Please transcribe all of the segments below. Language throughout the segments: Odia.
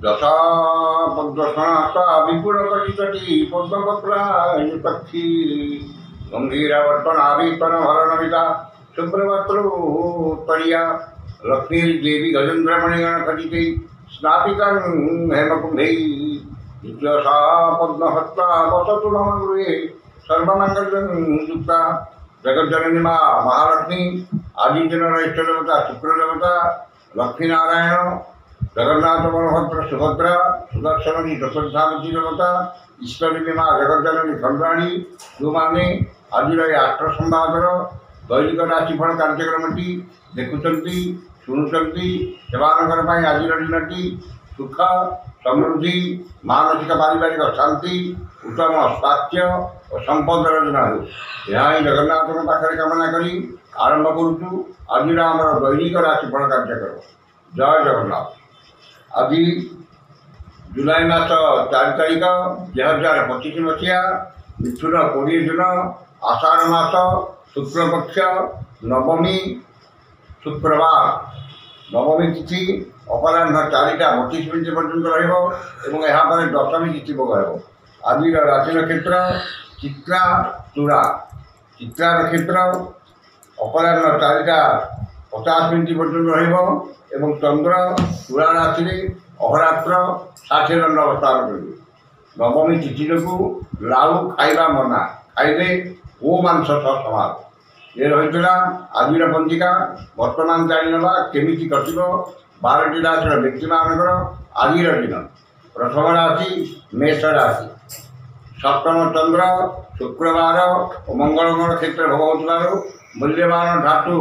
যথা পদ্মসনাতা বিপুলকটিতটি পদ্মপত্রায়ুপক্ষী গম্ভীরাবর্তনাভিত্তনভরণমিতা শুভ্রবস্ত্রোত্তরীয়া লক্ষ্মীর্দেবী গজেন্দ্রমণিগণখচিতে স্নাপিকাং হেমকুম্ভৈ দ্বিতীয়সা পদ্মহস্তা বসতু মম গৃহে সর্বমঙ্গলং যুক্তা জগজ্জননী মা মহালক্ষ্মী আদিজনর ইষ্টদেবতা শুক্রদেবতা লক্ষ্মীনারায়ণ जगन्नाथ बलभद्र सुभद्रा सुदर्शनी दशरथावती देवता ईश्वरी माँ जगज्जननी खंडाणी जो आज आष्ट संवादर दैनिक राशिफल कार्यक्रमटी देखुंट शुणुंट से आज दिन सुख समृद्धि मानसिक पारिवारिक शांति उत्तम स्वास्थ्य और संपदर दिन हो यह जगन्नाथ पाखे कामना कर आरंभ करुचु आज आम दैनिक राशिफल कार्यक्रम। जय जगन्नाथ। आज जुलाई मास 4 तारीख 2025 मसीहा मिथुन 20 दिन आषाढ़ मास शुक्लपक्ष नवमी शुक्रवार नवमी तिथि अपराह 4टा 32 मिनट पर्यटन रहा दशमी तिथि भोग आज राशि नक्षत्र चित्रा तुला चित्रा नक्षत्र अपराह 4टा 50 मिनट पर्यटन एवं चंद्र तुला राशि अहरात्र 60 दंड अवस्थान करेंगे। नवमी तिथि जो लाउ खाइबा मना खाइले ओ मांस समाज ये रही आज पंजिका बर्तमान जाणीना केमी कटिब 12टी राशि व्यक्ति मानकर आज दिन प्रथम राशि मेष राशि सप्तम चंद्र शुक्रवार और मंगल क्षेत्र भोग हो मूल्यवान धातु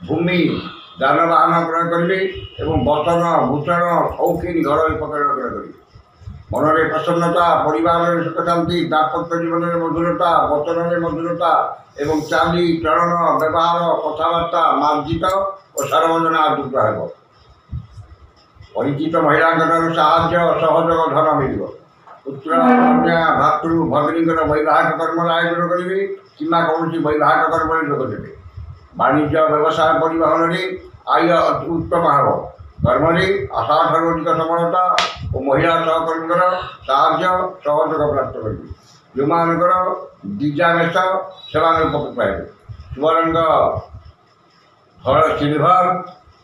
भूमि जानवाहन क्रय करेंगे एवं बसन भूषण शौकीन घर उपकरण क्रय करेंगे। मन में प्रसन्नता परिवार सुख शांति दाम्पत्य जीवन में मधुरता वचन में मधुरता एवं चाली चलन व्यवहार कथबार्ता मार्जित और सार्वजना युक्त हो परिचित महिला साहाय्य सहयोग धन मिल पुत्र कन्या भातृ भगिनी वैवाहिक कर्म आयोजन करेंगे कि कौन वैवाहिक कर्म जोग देते। वाणिज्य व्यवसाय परिवहन में आय उत्तम हो कर्म असाधारण अधिक सफलता और महिला सहकर्मी साहाय्य सहयोग प्राप्त करेंगे। जो मानकर दिजामेश से उपकृत पाए शुभ रंग धल सिल्वर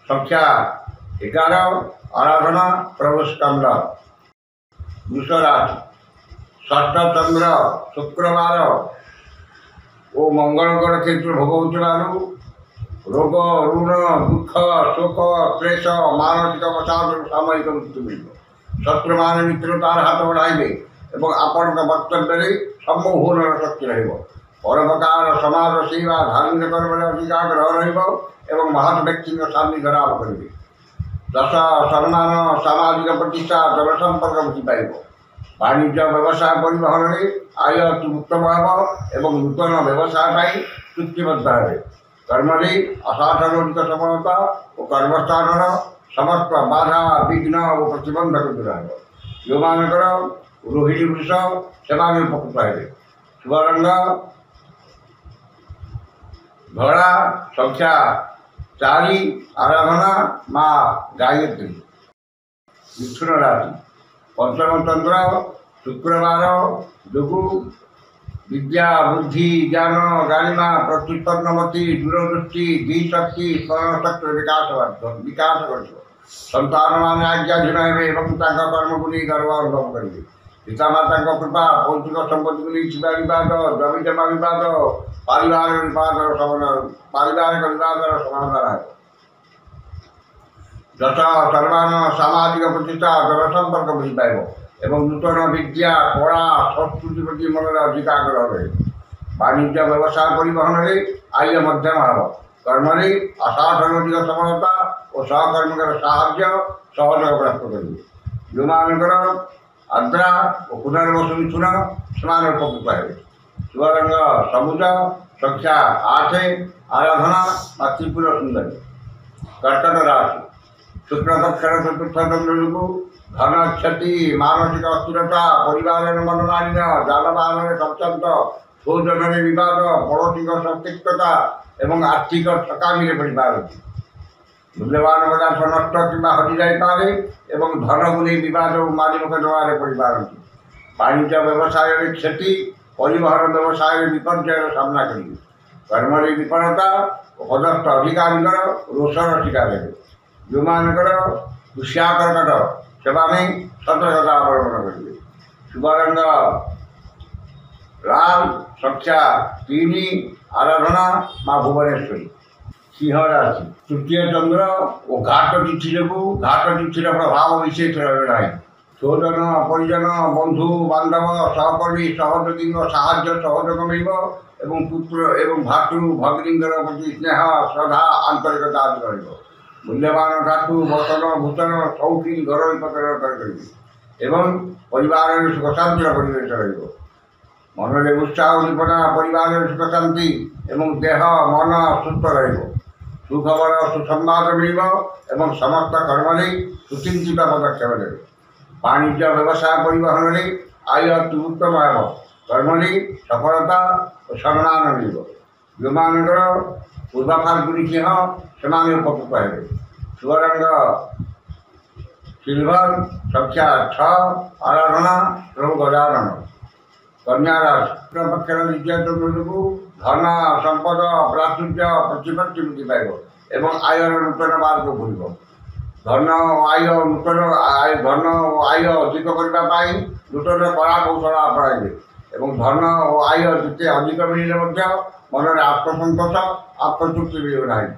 संख्या 11 आराधना प्रभु स्कंद। वृष राशि षष्ठ चंद्र शुक्रवार और मंगल क्षेत्र भोग हो रोग ऋण दुख शोक क्लेश मानसिक अवसाद सामयिक मृत्यु मिल शत्रु मान मित्रतार हाथ बढ़ाइबे एवं आपण वक्तव्य सम्मोहन शक्ति ररोपकार समाज सेवा धार्मिक कर्म अधिकाग्रह एवं महत् व्यक्ति सान्निध्य लाभ करेंगे। दश सम्मान सामाजिक प्रतिष्ठा जनसंपर्क वृद्धि पाइब। वाणिज्य व्यवसाय परिवहन में आय उत्तम हो एवं नूतन व्यवसाय चुक्तिबद्ध हे कर्म असाधारण अधिक सफलता और कर्मस्थान समस्त बाधा विघ्न और प्रतिबंधक दूर हो जो मानकर रोहिणी वृष से उपकृत हे शुभ रंग धड़ा संख्या 4 आराधना माँ गायत्री। मिथुन राशि पंचम चंद्र शुक्रवार जो विद्या बुद्धि ज्ञान गारिमा प्रत्युत्पन्नमति दूरदृष्टि धीशक्ति स्मरणशक्ति विकास कर संतान मान आज्ञाधीन एवं कर्म को नहीं गर्व अनुभव करेंगे। पितामाता कृपा भौतिक संपत्ति को नहीं विवाद जमी जमा विवाद पारिवारिक विवाद समाधान है। दश सर्वान सामाजिक प्रतिष्ठा जनसंपर्क वृद्धि पाइब एवं नूतन विद्या कला संस्कृति प्रति मन अधिक आग्रह रहे। वाणिज्य व्यवसाय परिवहन में आय मध्यम हो कर्म असाधारण अधिक सफलता और सहकर्मी साहाय्य सहयोग प्राप्त करेंगे। जो मानकर आद्रा और पुनर्वसु मिथुन समान उपकृत है शुभ रंग सबुज संख्या 8 आराधना व त्रिपुर सुंदरी। कर्कट राशि शुक्लपक्ष चतुर्थ चंद्र धन क्षति मानसिक अस्थिरता परिवार मनमालिन जानवाहन सप्तंत भोजन विवाद पड़ोसी संपृक्तता एवं आर्थिक ठकामी पड़ पारे। ମୂଲ୍ୟବାନ ପଦାର୍ଥ ନଷ୍ଟ କିମ୍ବା ହଜିଯାଇପାରେ ଏବଂ ଧନକୁ ନେଇ ବିବାଦ ଓ ମାଲିମୁଖ ଦେବାରେ ପଡ଼ିପାରନ୍ତି। ବାଣିଜ୍ୟ ବ୍ୟବସାୟରେ କ୍ଷତି, ପରିବହନ ବ୍ୟବସାୟରେ ବିପର୍ଯ୍ୟୟର ସାମ୍ନା କରିବେ। କର୍ମରେ ବିଫଳତା ଓ ପଦସ୍ଥ ଅଧିକାରୀଙ୍କର ରୋଷର ଶିକାର ହେବେ। ଯେଉଁମାନଙ୍କର କୁଶିଆ କର୍କଟ ସେମାନେ ସତର୍କତା ଅବଲମ୍ବନ କରିବେ। ଶୁଭ ରଙ୍ଗ ଲାଲ, ସଂଖ୍ୟା 3, ଆରାଧନା ମା ଭୁବନେଶ୍ୱରୀ। ସିଂହ ରାଶି, ତୃତୀୟ ଚନ୍ଦ୍ର ଓ ଘାଟ ତିଥି ଯୋଗୁଁ ଘାଟ ତିଥିର ପ୍ରଭାବ ବିଶେଷ ରହିବ ନାହିଁ। ସ୍ୱଜନ, ପରିଜନ, ବନ୍ଧୁ ବାନ୍ଧବ, ସହକର୍ମୀ, ସହଯୋଗୀଙ୍କ ସାହାଯ୍ୟ ସହଯୋଗ ମିଳିବ ଏବଂ ପୁତ୍ର ଏବଂ ଭାତୃ ଭଗ୍ନୀଙ୍କର ପ୍ରତି ସ୍ନେହ, ଶ୍ରଦ୍ଧା, ଆନ୍ତରିକତା ଆଦି ରହିବ। ମୂଲ୍ୟବାନ ଧାତୁ, ବସନ, ଭୂଷଣ, ସୌଖୀ, ଘରୋଇ ପତ୍ର କରିବେ ଏବଂ ପରିବାରରେ ସୁଖ ଶାନ୍ତିର ପରିବେଶ ରହିବ। ମନରେ ଉତ୍ସାହ ଉଦ୍ଦୀପନା, ପରିବାରରେ ସୁଖ ଶାନ୍ତି ଏବଂ ଦେହ ମନ ସୁସ୍ଥ ରହିବ। ସୁଖବର ସୁସମ୍ବାଦ ମିଳିବ ଏବଂ ସମସ୍ତ କର୍ମରେ ସୁଚିନ୍ତିତ ପଦକ୍ଷେପ ନେବେ। ବାଣିଜ୍ୟ ବ୍ୟବସାୟ ପରିବହନରେ ଆୟ ଅତି ଉତ୍ତମ ହେବ। କର୍ମରେ ସଫଳତା ଓ ସମ୍ମାନ ମିଳିବ। ଯେଉଁମାନଙ୍କର ପୂର୍ବ ଫାଲ୍ଗୁନୀ ସିଂହ ସେମାନେ ଉପକୃତ ହେବେ। ଶୁଭ ରଙ୍ଗ ସିଲଭର, ସଂଖ୍ୟା 6, ଆରାଧନା ପ୍ରଭୁ ଗଜାନନ। କନ୍ୟା ରାଶି, ପକ୍ଷର ଦ୍ୱିତୀୟ ଚନ୍ଦ୍ର ଯୋଗୁଁ ଧନ, ସମ୍ପଦ, ପ୍ରାଚୁର୍ଯ୍ୟ, ପ୍ରତିପତ୍ତି ବୃଦ୍ଧି ପାଇବ ଏବଂ ଆୟର ନୂତନ ମାର୍ଗ ଖୋଲିବ। ଧନ ଓ ଆୟ ଅଧିକ କରିବା ପାଇଁ ନୂତନ କଳା କୌଶଳ ଆପଣାଇବେ ଏବଂ ଧନ ଓ ଆୟ ଯେତେ ଅଧିକ ମିଳିଲେ ମଧ୍ୟ ମନରେ ଆତ୍ମସନ୍ତୋଷ, ଆତ୍ମତୃପ୍ତି ମିଳିବ ନାହିଁ।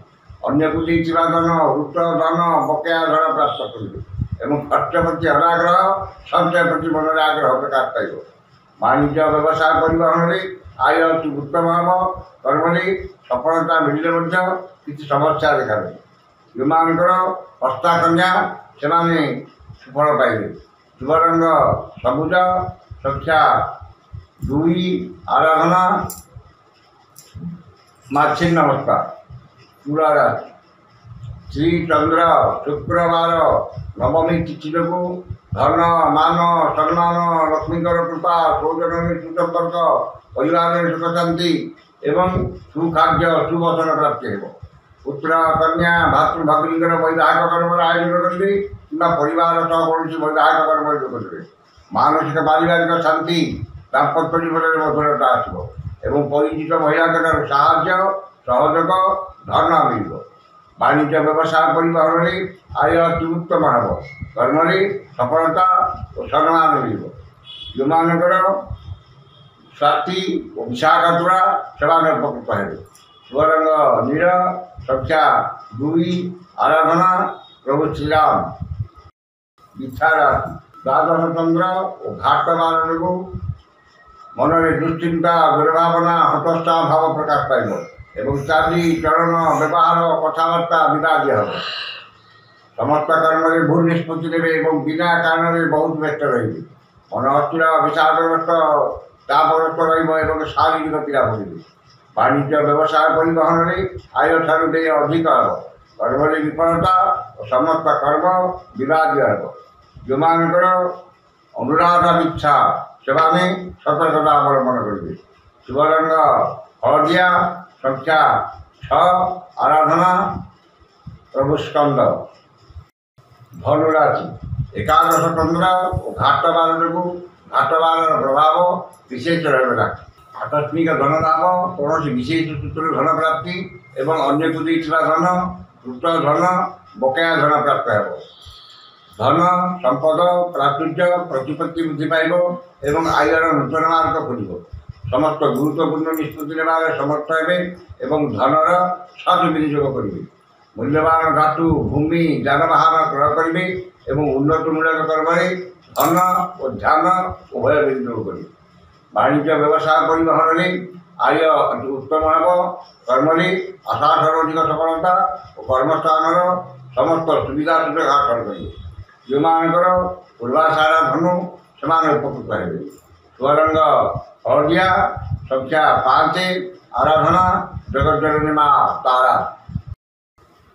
ଅନ୍ୟକୁ ଦେଇଥିବା ଧନ, ହୃତ ଧନ, ବକେୟା ଧନ ପ୍ରାପ୍ତ କରିବେ ଏବଂ ଖର୍ଚ୍ଚ ପ୍ରତି ଅନାଗ୍ରହ, ସଞ୍ଚୟ ପ୍ରତି ମନରେ ଆଗ୍ରହ ପ୍ରକାଶ ପାଇବ। ବାଣିଜ୍ୟ ବ୍ୟବସାୟ ପରିବହନରେ ଆୟ ଅତି ଉତ୍ତମ ହେବ। କର୍ମରେ ସଫଳତା ମିଳିଲେ ମଧ୍ୟ କିଛି ସମସ୍ୟା ଦେଖାଦେବ। ଯେଉଁମାନଙ୍କର ହସ୍ତା କନ୍ୟା ସେମାନେ ସୁଫଳ ପାଇବେ। ଶୁଭ ରଙ୍ଗ ସବୁଜ, ସଂଖ୍ୟା 2, ଆରାଧନା ମା ଛିନ୍ନମସ୍ତା। ତୁଳା ରାଶି, ଶ୍ରୀ ଚନ୍ଦ୍ର ଶୁକ୍ରବାର ନବମୀ ତିଥି ଯୋଗୁଁ ଧନ, ମାନ, ସମ୍ମାନ, ଲକ୍ଷ୍ମୀଙ୍କର କୃପା, ସୌଜନ୍ୟ ସୁସମ୍ପର୍କ, ପରିବାରରେ ସୁଖ ଶାନ୍ତି ଏବଂ ସୁଖାଦ୍ୟ ସୁବସନ ପ୍ରାପ୍ତି ହେବ। ପୁତ୍ର, କନ୍ୟା, ଭାତୃ ଭଗ୍ନୀଙ୍କର ବୈବାହିକ କର୍ମର ଆୟୋଜନ କରିବେ କିମ୍ବା ପରିବାର ସହ କୌଣସି ବୈବାହିକ କର୍ମରେ ଯୋଗ ଦେବେ। ମାନସିକ ପାରିବାରିକ ଶାନ୍ତି, ଦାମ୍ପତ୍ୟ ଜୀବନରେ ମଧୁରତା ଆସିବ ଏବଂ ପରିଚିତ ମହିଳାଙ୍କର ସାହାଯ୍ୟ ସହଯୋଗ, ଧନ ମିଳିବ। ବାଣିଜ୍ୟ ବ୍ୟବସାୟ ପରିବହନରେ ଆୟ ଅତି ଉତ୍ତମ ହେବ। କର୍ମରେ ସଫଳତା ଓ ସମ୍ମାନ ମିଳିବ। ଯେଉଁମାନଙ୍କର ସ୍ୱାତି ଓ ବିଶାଖା ତୁଳା ସେମାନେ ଉପକୃତ ହେବେ। ଶୁଭ ରଙ୍ଗ ନୀଳ, ସଂଖ୍ୟା 2, ଆରାଧନା ପ୍ରଭୁ ଶ୍ରୀରାମ। ମିଥୁନ ରାଶି, ଦ୍ୱାଦଶ ଚନ୍ଦ୍ର ଓ ଘାଟ ବାର ଯୋଗୁଁ ମନରେ ଦୁଶ୍ଚିନ୍ତା, ଦୁର୍ଭାବନା, ହତୋତ୍ସାହ ଭାବ ପ୍ରକାଶ ପାଇବ ଏବଂ ଚାଲି ଚଳନ, ବ୍ୟବହାର, କଥାବାର୍ତ୍ତା ବିବାଦୀୟ ହେବ। ସମସ୍ତ କର୍ମରେ ଭୁଲ ନିଷ୍ପତ୍ତି ନେବେ ଏବଂ ବିନା କାରଣରେ ବହୁତ ବ୍ୟସ୍ତ ରହିବେ। ମନ ଅସ୍ଥିର, ବିଷାଦଗ୍ରସ୍ତ, ଚାପଗ୍ରସ୍ତ ରହିବ ଏବଂ ଶାରୀରିକ ପୀଡ଼ା ପଡ଼ିବେ। ବାଣିଜ୍ୟ ବ୍ୟବସାୟ ପରିବହନରେ ଆୟ ଠାରୁ ବ୍ୟୟ ଅଧିକ ହେବ। କର୍ମରେ ବିଫଳତା ଓ ସମସ୍ତ କର୍ମ ବିବାଦୀୟ ହେବ। ଯେଉଁମାନଙ୍କର ଅନୁରାଧା ଇଚ୍ଛା ସେମାନେ ସତର୍କତା ଅବଲମ୍ବନ କରିବେ। ଶୁଭ ରଙ୍ଗ ହଳଦିଆ, ସଂଖ୍ୟା 6, ଆରାଧନା ପ୍ରଭୁ ସ୍କନ୍ଦ। ଧନୁ ରାଶି, ଏକାଦଶ ଚନ୍ଦ୍ର ଓ ଘାଟ ବାର ଯୋଗୁଁ ଘାଟ ବାରର ପ୍ରଭାବ ବିଶେଷ ରହିବ ନାହିଁ। ଆକସ୍ମିକ ଧନ ଲାଭ, କୌଣସି ବିଶେଷ ସୂତ୍ରରୁ ଧନ ପ୍ରାପ୍ତି ଏବଂ ଅନ୍ୟକୁ ଦେଇଥିବା ଧନ, କୃତ ଧନ, ବକେୟା ଧନ ପ୍ରାପ୍ତ ହେବ। ଧନ, ସମ୍ପଦ, ପ୍ରାଚୁର୍ଯ୍ୟ, ପ୍ରତିପତ୍ତି ବୃଦ୍ଧି ପାଇବ ଏବଂ ଆୟର ନୂତନ ମାର୍ଗ ଖୋଲିବ। ସମସ୍ତ ଗୁରୁତ୍ୱପୂର୍ଣ୍ଣ ନିଷ୍ପତ୍ତି ନେବାରେ ସମର୍ଥ ହେବେ ଏବଂ ଧନର ସଦ୍ ବିନିଯୋଗ କରିବେ। ମୂଲ୍ୟବାନ ଧାତୁ, ଭୂମି, ଯାନବାହନ କ୍ରୟ କରିବେ ଏବଂ ଉନ୍ନତିମୂଳକ କର୍ମରେ ଧନ ଓ ଧ୍ୟାନ ଉଭୟ ବିନିଯୋଗ କରିବେ। ବାଣିଜ୍ୟ ବ୍ୟବସାୟ ପରିବହନରେ ଆୟ ଉତ୍ତମ ହେବ। କର୍ମରେ ଆଶାଠାରୁ ଅଧିକ ସଫଳତା ଓ କର୍ମସ୍ଥାନର ସମସ୍ତ ସୁବିଧା ସୁଯୋଗ ହାସଲ କରିବେ। ଯେଉଁମାନଙ୍କର ପୂର୍ବାଶାର ଧନୁ ସେମାନେ ଉପକୃତ ହେବେ। ଶୁଭ ରଙ୍ଗ ହଳଦିଆ, ସଂଖ୍ୟା 5, ଆରାଧନା ଜଗଜ୍ଜନନୀ ମା ତାରା।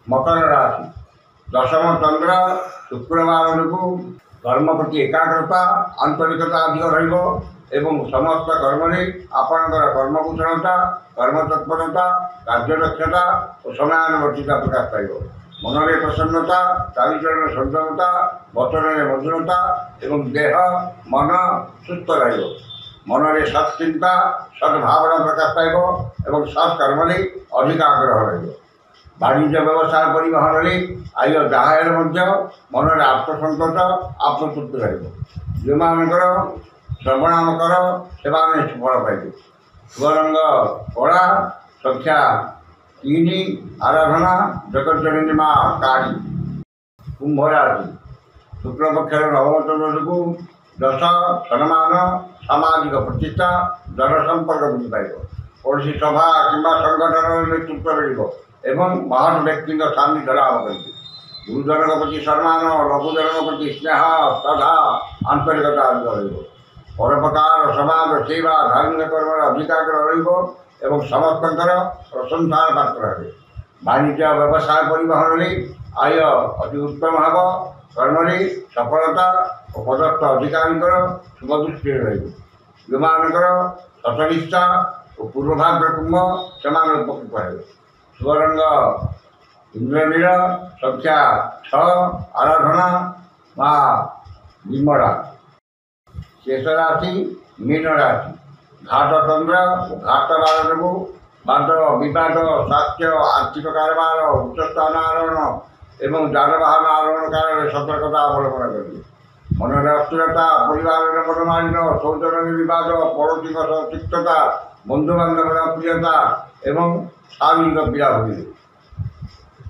ମକର ରାଶି, ଦଶମ ଚନ୍ଦ୍ର ଶୁକ୍ରବାର ଯୋଗୁଁ କର୍ମ ପ୍ରତି ଏକାଗ୍ରତା, ଆନ୍ତରିକତା ଅଧିକ ରହିବ ଏବଂ ସମସ୍ତ କର୍ମରେ ଆପଣଙ୍କର କର୍ମକୁଶଳତା, କର୍ମତତ୍ପରତା, କାର୍ଯ୍ୟଦକ୍ଷତା ଓ ସମୟାନୁବର୍ତ୍ତିତା ପ୍ରକାଶ ପାଇବ। মନରେ প্রসন্নতা, চারিচরণে সৌন্দর্যতা, বচନରେ মধুরতা এবং দেহ মন সুস্থ রহিব। মନରେ সৎচিন্তা সদ্ভাবনা প্রকাশ পাইব এবং সৎকর্মরে ଅଧିକ ଆଗ୍ରହ ରହିବ। ବାଣିଜ୍ୟ ବ୍ୟବସାୟ ପରିବହନରେ ଆୟ ଯାହା ହେଲେ ମଧ୍ୟ ମନରେ ଆତ୍ମସନ୍ତୋଷ ଆତ୍ମତୃପ୍ତି ରହିବ। ଯେଉଁମାନଙ୍କର ଶ୍ରବଣାମ କର ସେମାନେ ସୁଫଳ ପାଇବେ। ଶୁଭରଙ୍ଗ କଳା, ସଂଖ୍ୟା 3, ଆରାଧନା ଜଗଜ୍ଜନନୀ ମା କାଳୀ। କୁମ୍ଭ ରାଶି, ଶୁକ୍ଳପକ୍ଷର ନବମ ଚନ୍ଦ୍ର ଯୋଗୁଁ ଯଶ, ସମ୍ମାନ, ସାମାଜିକ ପ୍ରତିଷ୍ଠା, ଜନସମ୍ପର୍କ ବୃଦ୍ଧି ପାଇବ। କୌଣସି ସଭା କିମ୍ବା ସଂଗଠନର ନେତୃତ୍ୱ ମିଳିବ ଏବଂ ମହାନ ବ୍ୟକ୍ତିଙ୍କ ସାନ୍ନିଧ୍ୟ ଲାଭ କରିବେ। ଗୁରୁଜନଙ୍କ ପ୍ରତି ସମ୍ମାନ, ଲଘୁଜନଙ୍କ ପ୍ରତି ସ୍ନେହ, ଶ୍ରଦ୍ଧା, ଆନ୍ତରିକତା ଅଧିକ ରହିବ। ପରୋପକାର, ସମାଜ ସେବା, ଧାର୍ମିକ କର୍ମରେ ଅଧିକ ଆଗ୍ରହ ରହିବ ଏବଂ ସମସ୍ତଙ୍କର ପ୍ରଶଂସାର ପାତ୍ର ହେବେ। ବାଣିଜ୍ୟ ବ୍ୟବସାୟ ପରିବହନରେ ଆୟ ଅତି ଉତ୍ତମ ହେବ। କର୍ମରେ ସଫଳତା ଓ ପଦସ୍ଥ ଅଧିକାରୀଙ୍କର ଶୁଭ ଦୃଷ୍ଟିରେ ରହିବ। ଯେଉଁମାନଙ୍କର ଶତନିଷ୍ଠା ଓ ପୂର୍ବଭାଦ୍ର କୁମ୍ଭ ସେମାନେ ଉପକୃତ ହେବେ। ଶୁଭରଙ୍ଗ ଇନ୍ଦ୍ରନୀଳ, ସଂଖ୍ୟା 6, ଆରାଧନା ମା ବିମଳା। ଶେଷ ରାଶି ମୀନ ରାଶି, ଘାତ ଚନ୍ଦ୍ର ଓ ଘାତ ବାର ଯୋଗୁଁ ବାଦ, ବିବାଦ, ସ୍ୱାସ୍ଥ୍ୟ, ଆର୍ଥିକ କାରବାର, ଉଚ୍ଚସ୍ଥାନ ଆରୋହଣ ଏବଂ ଯାନବାହନ ଆରୋହଣ କାଳରେ ସତର୍କତା ଅବଲମ୍ବନ କରିବେ। ମନରେ ଅସ୍ଥିରତା, ପରିବାରରେ ମନମାଳିନ୍ୟ, ଶୌଚରରେ ବିବାଦ, ପଡ଼ୋଶୀଙ୍କ ସହ ତିକ୍ତତା, ବନ୍ଧୁବାନ୍ଧବର ଅପ୍ରିୟତା ଏବଂ ଶାରୀରିକ ପୀଡ଼ା ଭୋଗିବେ।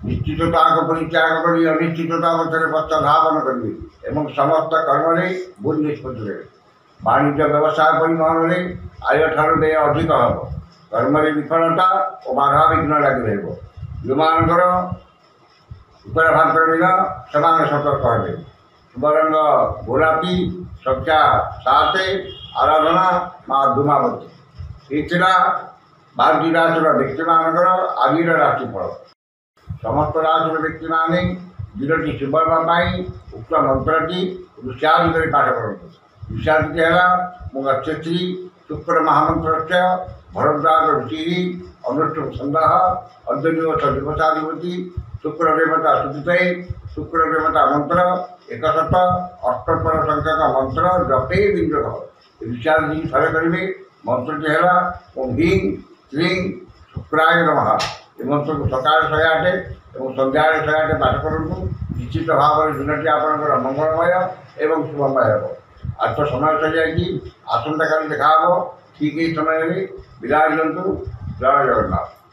ନିଶ୍ଚିତତାକୁ ପରିତ୍ୟାଗ କରି ଅନିଶ୍ଚିତତା ମଧ୍ୟରେ ପଶ୍ଚାଧାପନ କରିବେ ଏବଂ ସମସ୍ତ କର୍ମରେ ଭୁଲ ନିଷ୍ପତ୍ତି ନେବେ। ବାଣିଜ୍ୟ ବ୍ୟବସାୟ ପରିବହନରେ ଆୟଠାରୁ ବ୍ୟୟ ଅଧିକ ହେବ। କର୍ମରେ ବିଫଳତା ଓ ବାଧାବିଘ୍ନ ଲାଗି ରହିବ। ଯେଉଁମାନଙ୍କର ଉପରେ ଭାଗ୍ୟ ଦିନ ସେମାନେ ସତର୍କ ହେବେ। ଶୁଭରଙ୍ଗ ଗୋଲାପୀ, ସଂଖ୍ୟା 7, ଆରାଧନା ମା ଧୂମାବତୀ। ଏହି ଥିଲା 12ଟି ରାଶିର ବ୍ୟକ୍ତିମାନଙ୍କର ଆଜିର ରାଶିଫଳ। ସମସ୍ତ ରାଶିର ବ୍ୟକ୍ତିମାନେ 0ଟି ଶୁଭ ହେବା ପାଇଁ ଉକ୍ତ ମନ୍ତ୍ରଟି ଋଷାଦି କରି ପାଠ କରନ୍ତୁ। ଋଷାଦିଟି ହେଲା ମୁଁ ଗଚ୍ଛଶ୍ରୀ ଶୁକ୍ର ମହାମନ୍ତ୍ରସ୍ୟ ଭରଦ୍ୱାଜ ଋଷିଃ ଅନୁଷ୍ଠୁପ ଛନ୍ଦଃ ଅଦ୍ୱୈତ ଦିବସାଧିପତି ଶୁକ୍ର ଦେବତା ସୁଦିତେ ଶୁକ୍ର ଦେବତା ମନ୍ତ୍ର 108 ସଂଖ୍ୟକ ମନ୍ତ୍ର ଜପେ ବିଞ୍ଜକ। ଋଷାଦି ଥରେ କରିବେ। ମନ୍ତ୍ରଟି ହେଲା ଓଁ ହ୍ରୀଂ ଶ୍ରୀଂ ଶୁକ୍ରାୟ ନମଃ। ଏ ମନ୍ତ୍ରକୁ ସକାଳେ 108 ଏବଂ ସନ୍ଧ୍ୟାରେ 108 ପାଠ କରନ୍ତୁ। ନିଶ୍ଚିତ ଭାବରେ ଦିନଟି ଆପଣଙ୍କର ମଙ୍ଗଳମୟ ଏବଂ ଶୁଭମୟ ହେବ। ଆଜି ତ ସମୟ ସରିଯାଇଛି, ଆସନ୍ତାକାଲି ଦେଖା ହେବ ଠିକ୍ ଏହି ସମୟରେ। ବିଦାୟ ଦିଅନ୍ତୁ। ଜୟ ଜଗନ୍ନାଥ।